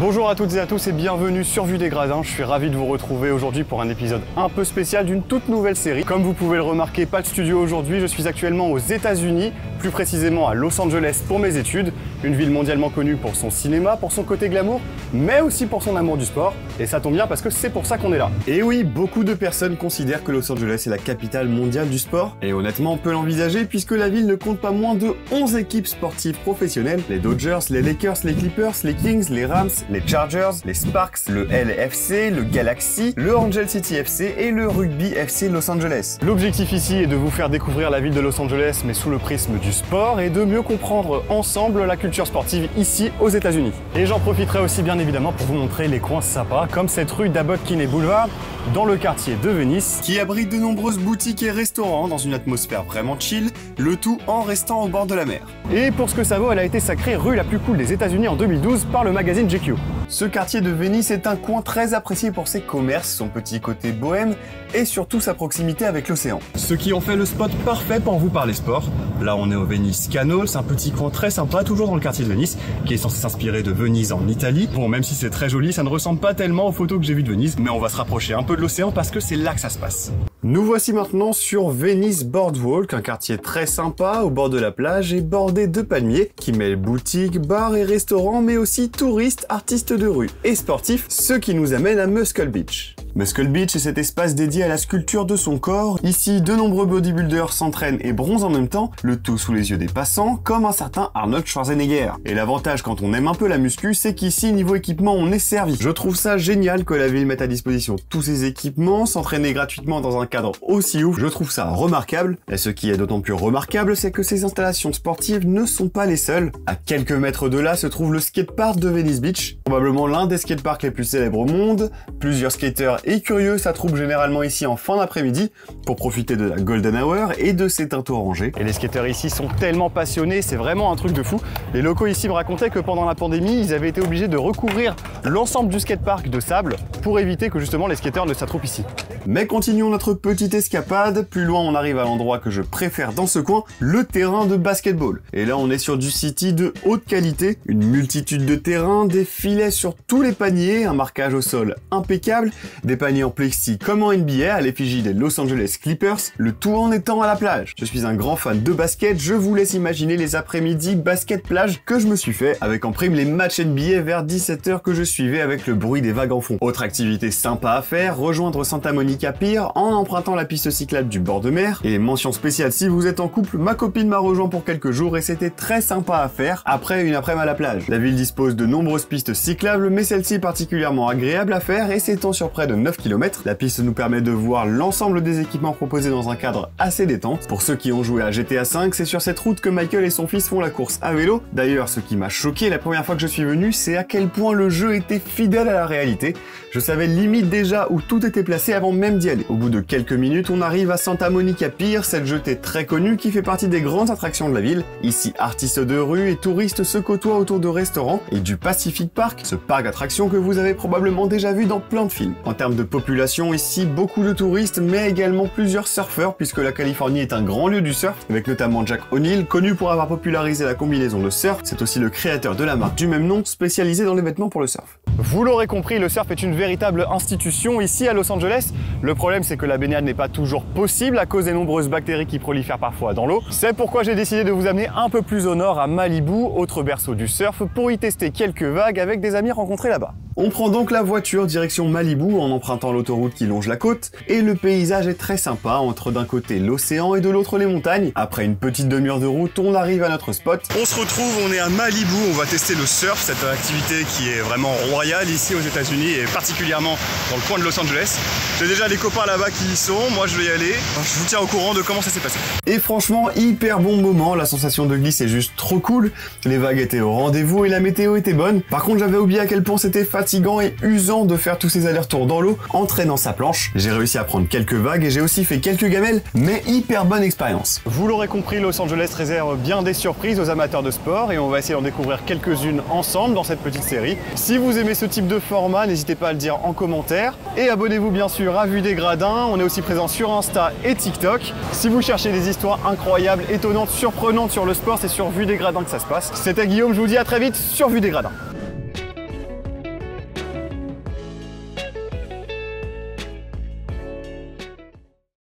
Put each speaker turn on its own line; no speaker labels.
Bonjour à toutes et à tous et bienvenue sur Vue des Gradins. Je suis ravi de vous retrouver aujourd'hui pour un épisode un peu spécial d'une toute nouvelle série. Comme vous pouvez le remarquer, pas de studio aujourd'hui, je suis actuellement aux États-Unis, plus précisément à Los Angeles pour mes études, une ville mondialement connue pour son cinéma, pour son côté glamour, mais aussi pour son amour du sport. Et ça tombe bien parce que c'est pour ça qu'on est là. Et oui, beaucoup de personnes considèrent que Los Angeles est la capitale mondiale du sport. Et honnêtement, on peut l'envisager puisque la ville ne compte pas moins de 11 équipes sportives professionnelles. Les Dodgers, les Lakers, les Clippers, les Kings, les Rams, les Chargers, les Sparks, le LFC, le Galaxy, le Angel City FC et le Rugby FC Los Angeles. L'objectif ici est de vous faire découvrir la ville de Los Angeles mais sous le prisme du sport et de mieux comprendre ensemble la culture sportive ici aux États-Unis. Et j'en profiterai aussi bien évidemment pour vous montrer les coins sympas comme cette rue d'Abbot Kinney Boulevard dans le quartier de Venice qui abrite de nombreuses boutiques et restaurants dans une atmosphère vraiment chill, le tout en restant au bord de la mer. Et pour ce que ça vaut, elle a été sacrée rue la plus cool des États-Unis en 2012 par le magazine GQ. Ce quartier de Venise est un coin très apprécié pour ses commerces, son petit côté bohème et surtout sa proximité avec l'océan. Ce qui en fait le spot parfait pour vous parler sport. Là on est au Venice Canals, un petit coin très sympa, toujours dans le quartier de Venise, qui est censé s'inspirer de Venise en Italie. Bon, même si c'est très joli, ça ne ressemble pas tellement aux photos que j'ai vues de Venise, mais on va se rapprocher un peu de l'océan parce que c'est là que ça se passe. Nous voici maintenant sur Venice Boardwalk, un quartier très sympa au bord de la plage et bordé de palmiers qui mêle boutiques, bars et restaurants mais aussi touristes, artistes de rue et sportifs, ce qui nous amène à Muscle Beach. Muscle Beach est cet espace dédié à la sculpture de son corps. Ici, de nombreux bodybuilders s'entraînent et bronzent en même temps, le tout sous les yeux des passants, comme un certain Arnold Schwarzenegger. Et l'avantage quand on aime un peu la muscu, c'est qu'ici, niveau équipement, on est servi. Je trouve ça génial que la ville mette à disposition tous ces équipements, s'entraîner gratuitement dans un cadre aussi ouf, je trouve ça remarquable. Et ce qui est d'autant plus remarquable, c'est que ces installations sportives ne sont pas les seules. À quelques mètres de là se trouve le skatepark de Venice Beach, probablement l'un des skateparks les plus célèbres au monde. Plusieurs skateurs et curieux s'attroupent généralement ici en fin d'après-midi pour profiter de la Golden Hour et de ses teintes orangées. Et les skateurs ici sont tellement passionnés, c'est vraiment un truc de fou. Les locaux ici me racontaient que pendant la pandémie, ils avaient été obligés de recouvrir l'ensemble du skatepark de sable pour éviter que justement les skateurs ne s'attroupent ici. Mais continuons notre petite escapade. Plus loin, on arrive à l'endroit que je préfère dans ce coin, le terrain de basketball. Et là, on est sur du city de haute qualité, une multitude de terrains, des filets sur tous les paniers, un marquage au sol impeccable, des paniers en plexi comme en NBA à l'effigie des Los Angeles Clippers, le tout en étant à la plage. Je suis un grand fan de basket, je vous laisse imaginer les après-midi basket plage que je me suis fait, avec en prime les matchs NBA vers 17 h que je suivais avec le bruit des vagues en fond. Autre activité sympa à faire, rejoindre Santa Monica Pier en empruntant la piste cyclable du bord de mer. Et mention spéciale si vous êtes en couple, ma copine m'a rejoint pour quelques jours et c'était très sympa à faire après une après-midi à la plage. La ville dispose de nombreuses pistes cyclables, mais celle-ci est particulièrement agréable à faire et s'étend sur près de 9 km. La piste nous permet de voir l'ensemble des équipements proposés dans un cadre assez détente. Pour ceux qui ont joué à GTA V, c'est sur cette route que Michael et son fils font la course à vélo. D'ailleurs, ce qui m'a choqué la première fois que je suis venu, c'est à quel point le jeu était fidèle à la réalité. Je savais limite déjà où tout était placé avant même d'y aller. Au bout de quelques minutes, on arrive à Santa Monica Pier, cette jetée très connue qui fait partie des grandes attractions de la ville. Ici, artistes de rue et touristes se côtoient autour de restaurants et du Pacific Park, ce parc d'attractions que vous avez probablement déjà vu dans plein de films. En termes de population, ici, beaucoup de touristes, mais également plusieurs surfeurs, puisque la Californie est un grand lieu du surf, avec notamment Jack O'Neill, connu pour avoir popularisé la combinaison de surf. C'est aussi le créateur de la marque du même nom, spécialisée dans les vêtements pour le surf. Vous l'aurez compris, le surf est une véritable institution ici à Los Angeles. Le problème, c'est que la baignade n'est pas toujours possible à cause des nombreuses bactéries qui prolifèrent parfois dans l'eau. C'est pourquoi j'ai décidé de vous amener un peu plus au nord à Malibu, autre berceau du surf, pour y tester quelques vagues avec des amis rencontrés là-bas. On prend donc la voiture direction Malibu en empruntant l'autoroute qui longe la côte, et le paysage est très sympa entre d'un côté l'océan et de l'autre les montagnes. Après une petite demi-heure de route, on arrive à notre spot. On se retrouve, on est à Malibu, on va tester le surf, cette activité qui est vraiment royale ici aux États-Unis et particulièrement dans le coin de Los Angeles. J'ai déjà des copains là-bas qui y sont, moi je vais y aller. Je vous tiens au courant de comment ça s'est passé. Et franchement, hyper bon moment, la sensation de glisse est juste trop cool. Les vagues étaient au rendez-vous et la météo était bonne. Par contre, j'avais oublié à quel point c'était fatigant et usant de faire tous ces allers-retours dans l'eau en traînant sa planche. J'ai réussi à prendre quelques vagues et j'ai aussi fait quelques gamelles, mais hyper bonne expérience. Vous l'aurez compris, Los Angeles réserve bien des surprises aux amateurs de sport et on va essayer d'en découvrir quelques-unes ensemble dans cette petite série. Si vous aimez ce type de format, n'hésitez pas à le dire en commentaire et abonnez-vous bien sûr à Vue des Gradins. On est aussi présent sur Insta et TikTok. Si vous cherchez des histoires incroyables, étonnantes, surprenantes sur le sport, c'est sur Vue des Gradins que ça se passe. C'était Guillaume, je vous dis à très vite sur Vue des Gradins.